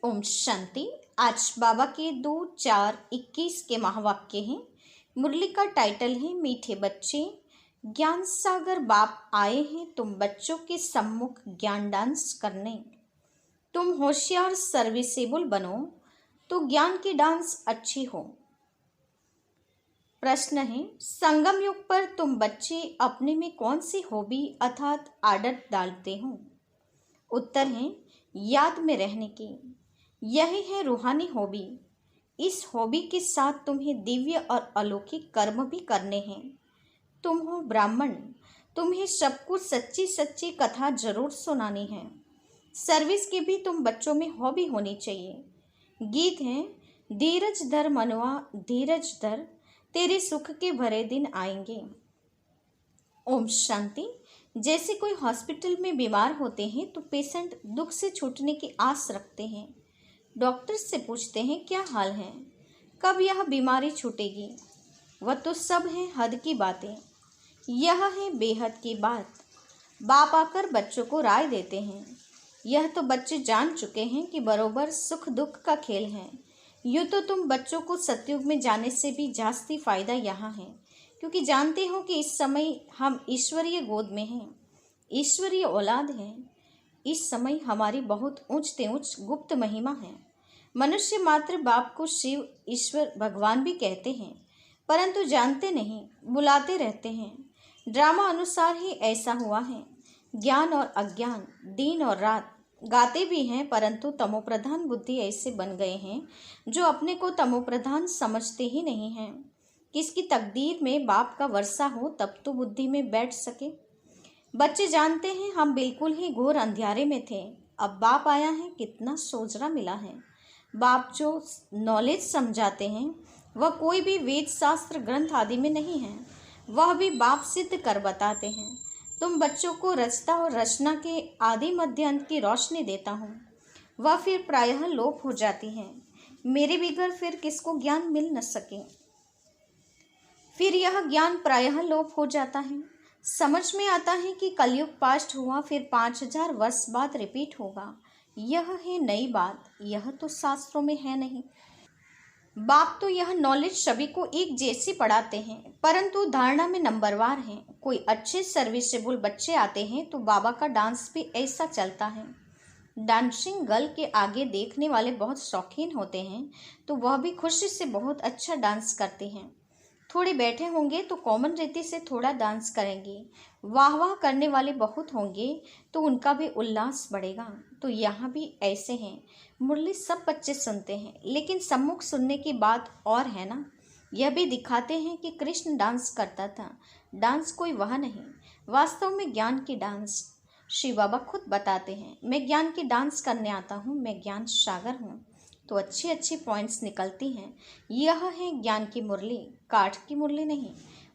ओम शांति। आज बाबा के 2-4-21 के महावाक्य हैं। मुरली का टाइटल है मीठे बच्चे। ज्ञान सागर बाप आए हैं तुम बच्चों के सम्मुख ज्ञान डांस करने। तुम होशियार सर्विसेबल बनो तो ज्ञान की डांस अच्छी हो। प्रश्न है, संगम युग पर तुम बच्चे अपने में कौन सी हॉबी अर्थात आदत डालते हो? उत्तर है याद में रहने की। यही है रूहानी हॉबी। इस हॉबी के साथ तुम्हें दिव्य और अलौकिक कर्म भी करने हैं। तुम हो ब्राह्मण, तुम्हें सब कुछ सच्ची सच्ची कथा जरूर सुनानी है। सर्विस की भी तुम बच्चों में हॉबी होनी चाहिए। गीत है, धीरज धर मनवा धीरज धर, तेरे सुख के भरे दिन आएंगे। ओम शांति। जैसे कोई हॉस्पिटल में बीमार होते हैं तो पेशेंट दुख से छूटने की आस रखते हैं। डॉक्टर से पूछते हैं क्या हाल है, कब यह बीमारी छूटेगी। वह तो सब है हद की बातें, यह है बेहद की बात। बाप आकर बच्चों को राय देते हैं। यह तो बच्चे जान चुके हैं कि बरोबर सुख दुख का खेल है। यूँ तो तुम बच्चों को सतयुग में जाने से भी जास्ती फायदा यहाँ है, क्योंकि जानते हो कि इस समय हम ईश्वरीय गोद में हैं, ईश्वरीय औलाद हैं। इस समय हमारी बहुत ऊंचते ऊंच गुप्त महिमा है। मनुष्य मात्र बाप को शिव ईश्वर भगवान भी कहते हैं, परंतु जानते नहीं, बुलाते रहते हैं। ड्रामा अनुसार ही ऐसा हुआ है। ज्ञान और अज्ञान, दिन और रात गाते भी हैं, परंतु तमोप्रधान बुद्धि ऐसे बन गए हैं जो अपने को तमोप्रधान समझते ही नहीं हैं। किसकी तकदीर में बाप का वर्षा हो तब तो बुद्धि में बैठ सके। बच्चे जानते हैं हम बिल्कुल ही घोर अंधियारे में थे, अब बाप आया है, कितना सोजरा मिला है। बाप जो नॉलेज समझाते हैं वह कोई भी वेद शास्त्र ग्रंथ आदि में नहीं है, वह भी बाप सिद्ध कर बताते हैं। तुम बच्चों को रचता और रचना के आदि मध्य अंत की रोशनी देता हूँ, वह फिर प्रायः लोप हो जाती है। मेरे बिगड़ फिर किसको ज्ञान मिल न सके, फिर यह ज्ञान प्रायः लोप हो जाता है। समझ में आता है कि कलयुग पास्ट हुआ, फिर 5000 वर्ष बाद रिपीट होगा। यह है नई बात, यह तो शास्त्रों में है नहीं। बाप तो यह नॉलेज सभी को एक जैसी पढ़ाते हैं, परंतु धारणा में नंबरवार हैं। कोई अच्छे सर्विसेबल बच्चे आते हैं तो बाबा का डांस भी ऐसा चलता है। डांसिंग गर्ल के आगे देखने वाले बहुत शौकीन होते हैं, तो वह भी खुशी से बहुत अच्छा डांस करते हैं। थोड़े बैठे होंगे तो कॉमन रीति से थोड़ा डांस करेंगे। वाह वाह करने वाले बहुत होंगे तो उनका भी उल्लास बढ़ेगा। तो यहाँ भी ऐसे हैं। मुरली सब बच्चे सुनते हैं, लेकिन सम्मुख सुनने की बात और है ना। यह भी दिखाते हैं कि कृष्ण डांस करता था। डांस कोई वह नहीं, वास्तव में ज्ञान की डांस। शिव बाबा खुद बताते हैं, मैं ज्ञान की डांस करने आता हूँ, मैं ज्ञान सागर हूँ। तो अच्छी अच्छी पॉइंट्स निकलती हैं। यह है ज्ञान की मुरली, काठ की मुरली नहीं।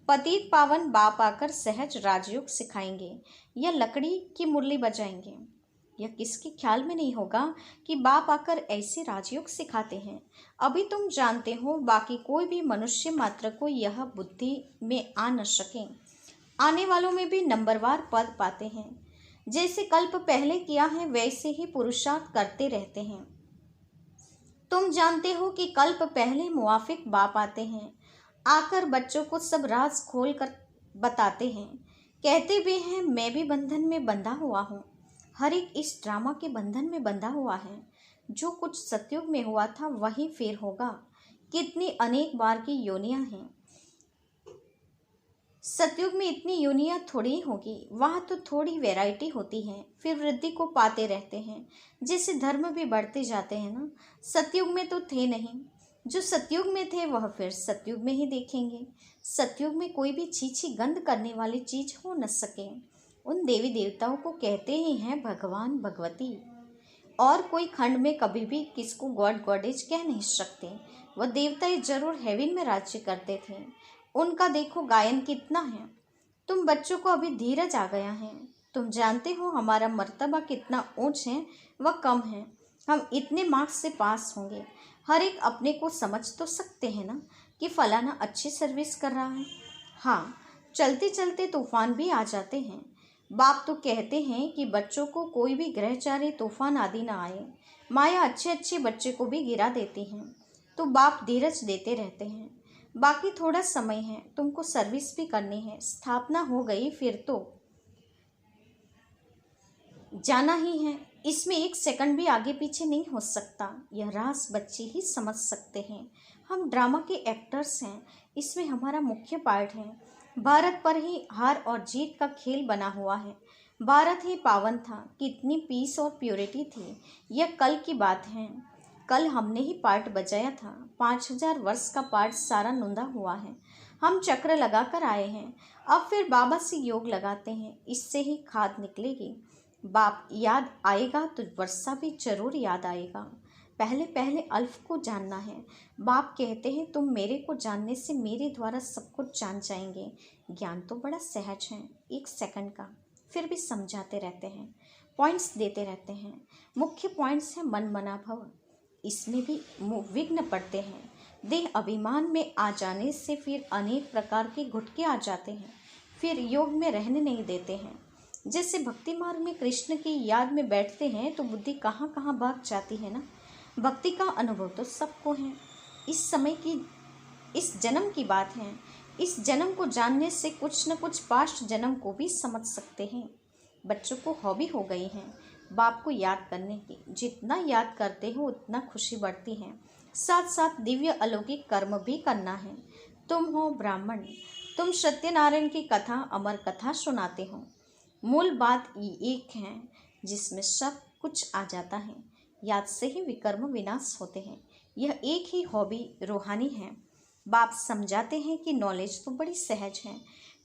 पतित पावन बाप आकर सहज राजयोग सिखाएंगे या लकड़ी की मुरली बजाएंगे। यह किसके ख्याल में नहीं होगा कि बाप आकर ऐसे राजयोग सिखाते हैं। अभी तुम जानते हो, बाकी कोई भी मनुष्य मात्र को यह बुद्धि में आ न सके। आने वालों में भी नंबरवार पद पाते हैं। जैसे कल्प पहले किया है वैसे ही पुरुषार्थ करते रहते हैं। तुम जानते हो कि कल्प पहले मुआफिक बाप आते हैं, आकर बच्चों को सब राज खोल कर बताते हैं। कहते भी हैं मैं भी बंधन में बंधा हुआ हूँ। हर एक इस ड्रामा के बंधन में बंधा हुआ है। जो कुछ सतयुग में हुआ था वही फिर होगा। कितनी अनेक बार की योनियां हैं। सतयुग में इतनी योनियां थोड़ी होगी, वहाँ तो थोड़ी वैरायटी होती है, फिर वृद्धि को पाते रहते हैं। जैसे धर्म भी बढ़ते जाते हैं ना। सतयुग में तो थे नहीं, जो सतयुग में थे वह फिर सतयुग में ही देखेंगे। सतयुग में कोई भी छीछी गंध करने वाली चीज हो न सके। उन देवी देवताओं को कहते ही हैं भगवान भगवती, और कोई खंड में कभी भी किसको गॉड गॉडेज कह नहीं सकते। वह देवता जरूर हेवन में राज्य करते थे। उनका देखो गायन कितना है। तुम बच्चों को अभी धीरज आ गया है। तुम जानते हो हमारा मर्तबा कितना ऊंच है, वह कम है। हम इतने मार्क्स से पास होंगे। हर एक अपने को समझ तो सकते हैं ना कि फलाना अच्छी सर्विस कर रहा है। हाँ, चलते चलते तूफान भी आ जाते हैं। बाप तो कहते हैं कि बच्चों को कोई भी ग्रहचारी तूफान आदि ना आए। माया अच्छे अच्छे बच्चे को भी गिरा देती हैं, तो बाप धीरज देते रहते हैं। बाकी थोड़ा समय है, तुमको सर्विस भी करनी है। स्थापना हो गई फिर तो जाना ही है। इसमें एक सेकंड भी आगे पीछे नहीं हो सकता। यह राज बच्चे ही समझ सकते हैं। हम ड्रामा के एक्टर्स हैं, इसमें हमारा मुख्य पार्ट है। भारत पर ही हार और जीत का खेल बना हुआ है। भारत ही पावन था, कितनी पीस और प्योरिटी थी। यह कल की बात है। कल हमने ही पार्ट बजाया था। 5000 वर्ष का पार्ट सारा नुंदा हुआ है। हम चक्र लगा कर आए हैं, अब फिर बाबा से योग लगाते हैं, इससे ही खाद निकलेगी। बाप याद आएगा तो वर्षा भी जरूर याद आएगा। पहले पहले अल्फ को जानना है। बाप कहते हैं तुम मेरे को जानने से मेरे द्वारा सब कुछ जान जाएंगे। ज्ञान तो बड़ा सहज है, एक सेकंड का, फिर भी समझाते रहते हैं, पॉइंट्स देते रहते हैं। मुख्य पॉइंट्स है मन मना भव। इसमें भी विघ्न पड़ते हैं। देह अभिमान में आ जाने से फिर अनेक प्रकार के घुटके आ जाते हैं, फिर योग में रहने नहीं देते हैं। जैसे भक्ति मार्ग में कृष्ण की याद में बैठते हैं तो बुद्धि कहाँ कहाँ भाग जाती है ना। भक्ति का अनुभव तो सबको है। इस समय की, इस जन्म की बात है। इस जन्म को जानने से कुछ न कुछ पास्ट जन्म को भी समझ सकते हैं। बच्चों को हॉबी हो गई है बाप को याद करने की। जितना याद करते हो उतना खुशी बढ़ती है। साथ साथ दिव्य अलौकिक कर्म भी करना है। तुम हो ब्राह्मण, तुम सत्यनारायण की कथा, अमर कथा सुनाते हो। मूल बात एक है जिसमें सब कुछ आ जाता है। याद से ही विकर्म विनाश होते हैं। यह एक ही हॉबी रूहानी है। बाप समझाते हैं कि नॉलेज तो बड़ी सहज है।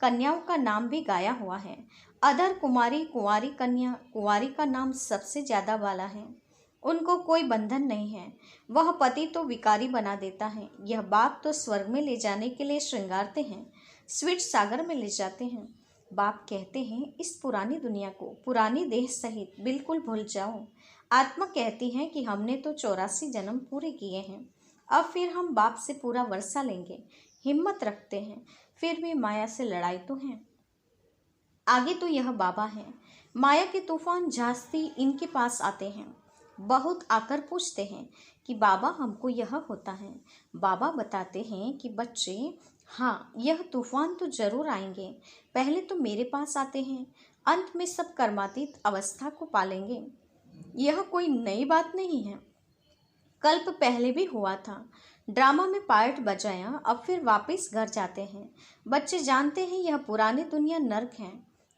कन्याओं का नाम भी गाया हुआ है। अदर कुमारी, कुंवारी कन्या, कुंवारी का नाम सबसे ज़्यादा वाला है। उनको कोई बंधन नहीं है। वह पति तो विकारी बना देता है। यह बाप तो स्वर्ग में ले जाने के लिए श्रृंगारते हैं, स्वीट सागर में ले जाते हैं। बाप कहते हैं इस पुरानी दुनिया को, पुरानी देह सहित बिल्कुल भूल जाओ। आत्मा कहती है कि हमने तो 84 जन्म पूरे किए हैं, अब फिर हम बाप से पूरा वर्षा लेंगे। हिम्मत रखते हैं, फिर भी माया से लड़ाई तो है। आगे तो यह बाबा है। माया के तूफान झांसती इनके पास आते हैं। बहुत आकर पूछते हैं कि बाबा हमको यह होता है। बाबा बताते हैं कि बच्चे, हाँ यह तूफान तो जरूर आएंगे। पहले तो मेरे पास आते हैं, अंत में सब कर्मातीत अवस्था को पालेंगे। यह कोई नई बात नहीं है, कल्प पहले भी हुआ था। ड्रामा में पार्ट बजाया, अब फिर वापस घर जाते हैं। बच्चे जानते हैं यह पुरानी दुनिया नर्क है।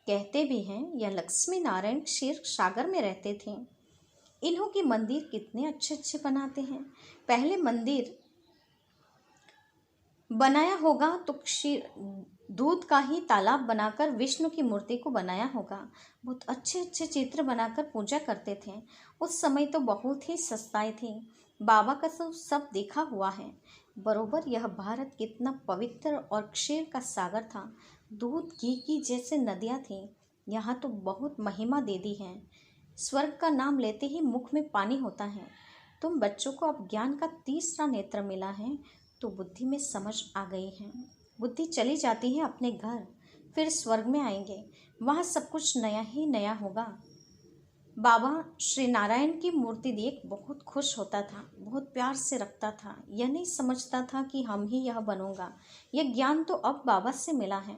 कहते भी हैं यह लक्ष्मी नारायण क्षीर सागर में रहते थे। इन्हों की मंदिर कितने अच्छे अच्छे बनाते हैं। पहले मंदिर बनाया होगा तो क्षीर दूध का ही तालाब बनाकर विष्णु की मूर्ति को बनाया होगा। बहुत अच्छे अच्छे चित्र बनाकर पूजा करते थे। उस समय तो बहुत ही सस्ताई थी। बाबा का सब देखा हुआ है। बरोबर यह भारत कितना पवित्र और क्षीर का सागर था। दूध घी की जैसे नदियाँ थी। यहाँ तो बहुत महिमा दे दी है। स्वर्ग का नाम लेते ही मुख में पानी होता है। तुम बच्चों को अब ज्ञान का तीसरा नेत्र मिला है तो बुद्धि में समझ आ गई है। बुद्धि चली जाती है अपने घर, फिर स्वर्ग में आएंगे, वहाँ सब कुछ नया ही नया होगा। बाबा श्री नारायण की मूर्ति देख बहुत खुश होता था, बहुत प्यार से रखता था। यह नहीं समझता था कि हम ही यह बनूंगा। यह ज्ञान तो अब बाबा से मिला है।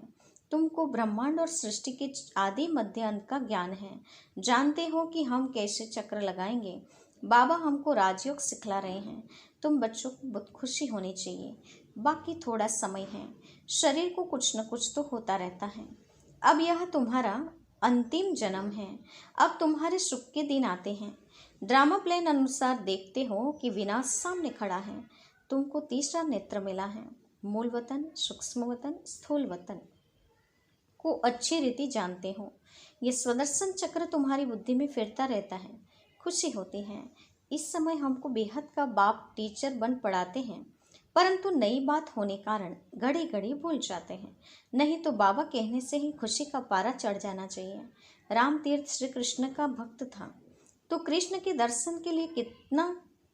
तुमको ब्रह्मांड और सृष्टि के आदि मध्य अंत का ज्ञान है। जानते हो कि हम कैसे चक्र लगाएंगे। बाबा हमको राजयोग सिखला रहे हैं। तुम बच्चों को बहुत खुशी होनी चाहिए। बाकी थोड़ा समय है, शरीर को कुछ न कुछ तो होता रहता है। अब यह तुम्हारा अंतिम जन्म है। अब तुम्हारे सुख के दिन आते हैं। ड्रामा प्लान अनुसार देखते हो कि विनाश सामने खड़ा है। तुमको तीसरा नेत्र मिला है। मूल वतन, सूक्ष्म वतन, स्थूल वतन को अच्छी रीति जानते हो। ये स्वदर्शन चक्र तुम्हारी बुद्धि में फिरता रहता है। खुशी होती है। इस समय हमको बेहद का बाप टीचर बन पढ़ाते हैं, परंतु नई बात होने कारण घड़ी घड़ी भूल जाते हैं। नहीं तो बाबा कहने से ही खुशी का पारा चढ़ जाना चाहिए। राम तीर्थ श्री कृष्ण का भक्त था तो कृष्ण के दर्शन के लिए कितना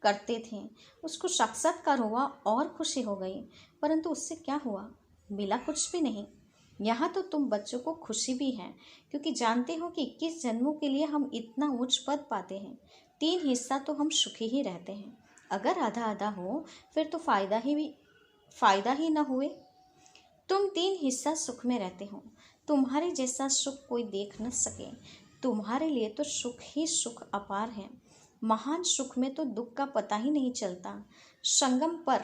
करते थे। उसको साक्षात्कार हुआ और खुशी हो गई, परंतु उससे क्या हुआ? मिला कुछ भी नहीं। यहाँ तो तुम बच्चों को खुशी भी है, क्योंकि जानते हो कि 21 जन्मों के लिए हम इतना उच्च पद पाते हैं। 3 हिस्सा तो हम सुखी ही रहते हैं। अगर आधा आधा हो फिर तो फायदा ही न हुए। तुम 3 हिस्सा सुख में रहते हो। तुम्हारे जैसा सुख कोई देख न सके। तुम्हारे लिए तो सुख ही सुख अपार है। महान सुख में तो दुख का पता ही नहीं चलता। संगम पर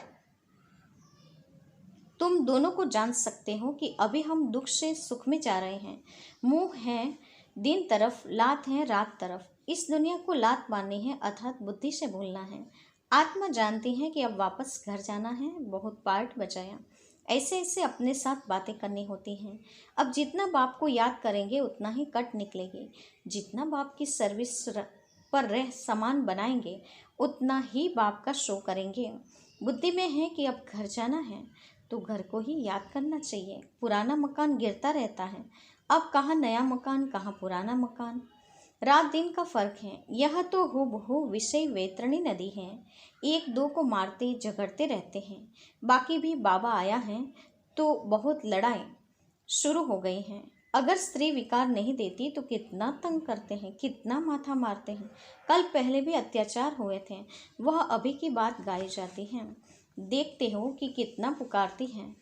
तुम दोनों को जान सकते हो कि अभी हम दुख से सुख में जा रहे हैं। मुंह है दिन तरफ, लात है रात तरफ। इस दुनिया को लात मारनी है अर्थात बुद्धि से भूलना है। आत्मा जानती है कि अब वापस घर जाना है। बहुत पार्ट बचाया। ऐसे ऐसे अपने साथ बातें करनी होती हैं। अब जितना बाप को याद करेंगे उतना ही कट निकलेगी। जितना बाप की सर्विस पर रह सामान बनाएंगे उतना ही बाप का शो करेंगे। बुद्धि में है कि अब घर जाना है तो घर को ही याद करना चाहिए। पुराना मकान गिरता रहता है। अब कहाँ नया मकान, कहाँ पुराना मकान। रात दिन का फर्क है। यह तो हूबहू विषय वैतरणी नदी है। एक दो को मारते झगड़ते रहते हैं। बाकी भी बाबा आया है तो बहुत लड़ाई शुरू हो गई हैं। अगर स्त्री विकार नहीं देती तो कितना तंग करते हैं, कितना माथा मारते हैं। कल पहले भी अत्याचार हुए थे, वह अभी की बात गाई जाती है। देखते हो कि कितना पुकारती हैं।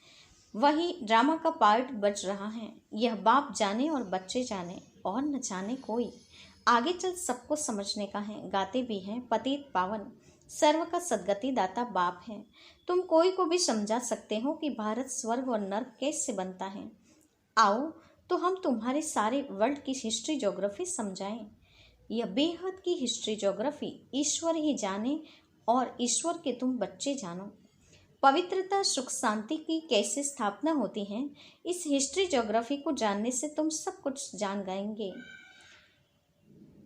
वही ड्रामा का पार्ट बच रहा है। यह बाप जाने और बच्चे जाने और न जाने कोई। आगे चल सबको समझने का है। गाते भी हैं पतित पावन सर्व का सद्गति दाता बाप है। तुम कोई को भी समझा सकते हो कि भारत स्वर्ग और नर्क कैसे बनता है। आओ तो हम तुम्हारे सारे वर्ल्ड की हिस्ट्री ज्योग्राफी समझाएं। यह बेहद की हिस्ट्री ज्योग्राफी ईश्वर ही जाने और ईश्वर के तुम बच्चे जानो। पवित्रता सुख शांति की कैसे स्थापना होती है, इस हिस्ट्री ज्योग्राफी को जानने से तुम सब कुछ जान गएंगे।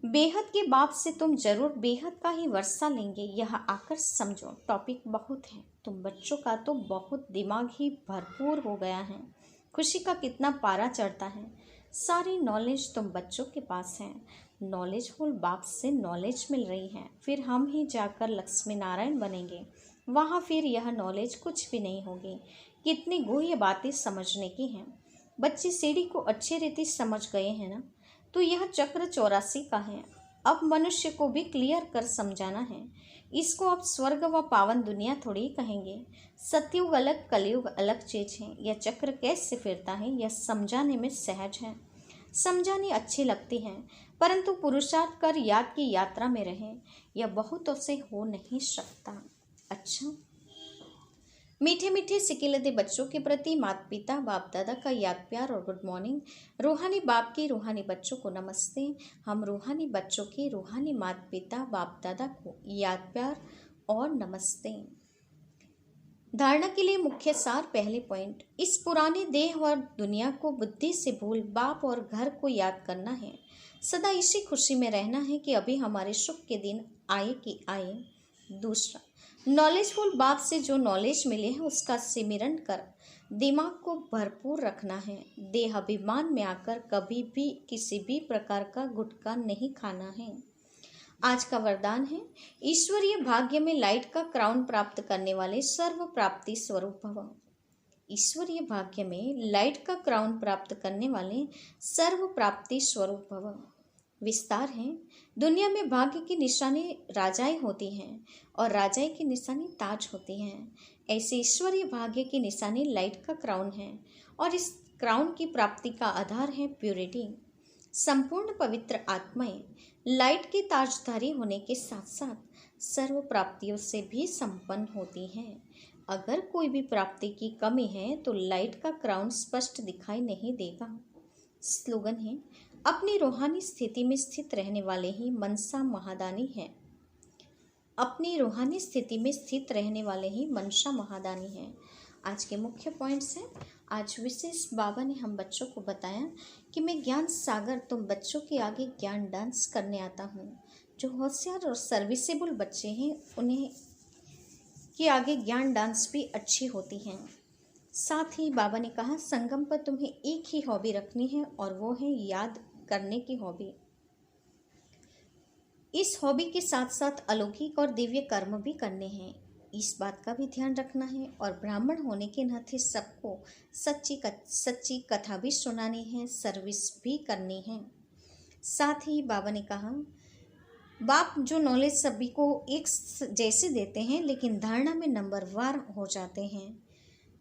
बेहद के बाप से तुम जरूर बेहद का ही वर्षा लेंगे। यह आकर समझो। टॉपिक बहुत है। तुम बच्चों का तो बहुत दिमाग ही भरपूर हो गया है। खुशी का कितना पारा चढ़ता है। सारी नॉलेज तुम बच्चों के पास है। नॉलेजफुल बाप से नॉलेज मिल रही है। फिर हम ही जाकर लक्ष्मी नारायण बनेंगे। वहाँ फिर यह नॉलेज कुछ भी नहीं होगी। कितनी गुह्य बातें समझने की हैं। बच्चे सीढ़ी को अच्छी रीति समझ गए हैं ना। तो यह चक्र 84 का है। अब मनुष्य को भी क्लियर कर समझाना है। इसको अब स्वर्ग व पावन दुनिया थोड़ी कहेंगे। सतयुग अलग, कलयुग अलग चीज है। यह चक्र कैसे फिरता है यह समझाने में सहज है। समझानी अच्छी लगती है, परंतु पुरुषार्थ कर याद की यात्रा में रहे, यह बहुतों से हो नहीं सकता। अच्छा, मीठे मीठे सिकिलते बच्चों के प्रति माता पिता बाप दादा का याद प्यार और गुड मॉर्निंग। रूहानी बाप की रूहानी बच्चों को नमस्ते। हम रूहानी बच्चों की रूहानी माता पिता बाप दादा को याद प्यार और नमस्ते। धारणा के लिए मुख्य सार। पहले पॉइंट, इस पुराने देह और दुनिया को बुद्धि से भूल बाप और घर को याद करना है। सदा इसी खुशी में रहना है कि अभी हमारे सुख के दिन आए कि आए। दूसरा, नॉलेजफुल बाप से जो नॉलेज मिले है उसका सिमरन कर दिमाग को भरपूर रखना है। देह अभिमान में आकर कभी भी किसी भी प्रकार का गुटखा नहीं खाना है। आज का वरदान है, ईश्वरीय भाग्य में लाइट का क्राउन प्राप्त करने वाले सर्व प्राप्ति स्वरूप भव। ईश्वरीय भाग्य में लाइट का क्राउन प्राप्त करने वाले सर्व प्राप्ति स्वरूप भव। विस्तार है, दुनिया में भाग्य की निशानी राजाएं होती हैं और राजाएं की निशानी ताज होती हैं। ऐसे ईश्वरीय भाग्य की निशानी लाइट का क्राउन है और इस क्राउन की प्राप्ति का आधार है प्योरिटी। संपूर्ण पवित्र आत्माएं लाइट की ताजधारी होने के साथ साथ सर्व प्राप्तियों से भी संपन्न होती हैं। अगर कोई भी प्राप्ति की कमी है तो लाइट का क्राउन स्पष्ट दिखाई नहीं देगा। स्लोगन है, अपनी रूहानी स्थिति में स्थित रहने वाले ही मनसा महादानी हैं। अपनी रूहानी स्थिति में स्थित रहने वाले ही मनसा महादानी हैं। आज के मुख्य पॉइंट्स हैं। आज विशेष बाबा ने हम बच्चों को बताया कि मैं ज्ञान सागर तुम बच्चों के आगे ज्ञान डांस करने आता हूँ। जो होशियार और सर्विसेबल बच्चे हैं उन्हें के आगे ज्ञान डांस भी अच्छी होती हैं। साथ ही बाबा ने कहा संगम पर तुम्हें एक ही हॉबी रखनी है और वो है याद करने की हॉबी। इस हॉबी के साथ साथ अलौकिक और दिव्य कर्म भी करने हैं। इस बात का भी ध्यान रखना है और ब्राह्मण होने के नाते सबको सच्ची कथा भी सुनानी है, सर्विस भी करनी है। साथ ही बाबा ने कहा, बाप जो नॉलेज सभी को एक जैसे देते हैं लेकिन धारणा में नंबरवार हो जाते हैं।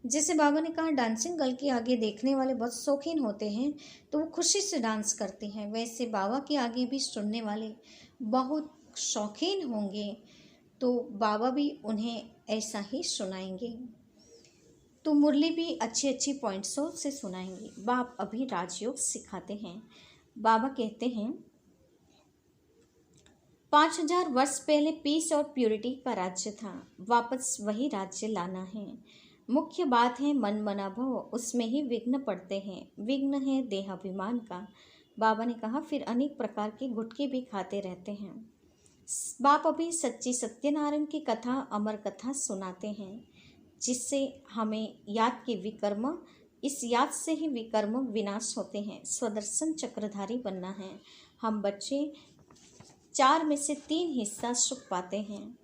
जैसे बाबा ने कहा डांसिंग गर्ल के आगे देखने वाले बहुत शौकीन होते हैं तो वो खुशी से डांस करते हैं, वैसे बाबा के आगे भी सुनने वाले बहुत शौकीन होंगे तो बाबा भी उन्हें ऐसा ही सुनाएंगे। तो मुरली भी अच्छी पॉइंट्सों से सुनाएंगे। बाप अभी राजयोग सिखाते हैं। बाबा कहते हैं 5000 वर्ष पहले पीस और प्यूरिटी का राज्य था, वापस वही राज्य लाना है। मुख्य बात है मन मना भव, उसमें ही विघ्न पड़ते हैं। विघ्न है देहाभिमान का। बाबा ने कहा फिर अनेक प्रकार के गुटके भी खाते रहते हैं। बाप अभी सच्ची सत्यनारायण की कथा, अमर कथा सुनाते हैं, जिससे हमें याद के विकर्म, इस याद से ही विकर्म विनाश होते हैं। स्वदर्शन चक्रधारी बनना है। हम बच्चे 4 में से 3 हिस्सा सुख पाते हैं।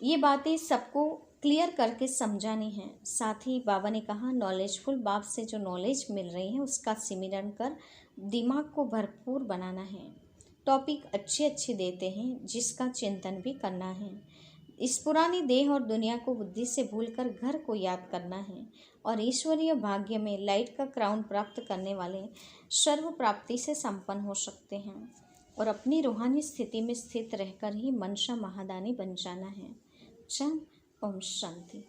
ये बातें सबको क्लियर करके समझानी है। साथ ही बाबा ने कहा नॉलेजफुल बाप से जो नॉलेज मिल रही है उसका सिमरन कर दिमाग को भरपूर बनाना है। टॉपिक अच्छे देते हैं जिसका चिंतन भी करना है। इस पुरानी देह और दुनिया को बुद्धि से भूलकर घर को याद करना है और ईश्वरीय भाग्य में लाइट का क्राउन प्राप्त करने वाले सर्व प्राप्ति से संपन्न हो सकते हैं और अपनी रूहानी स्थिति में स्थित रहकर ही मनसा महादानी बन जाना है। ओम शांति।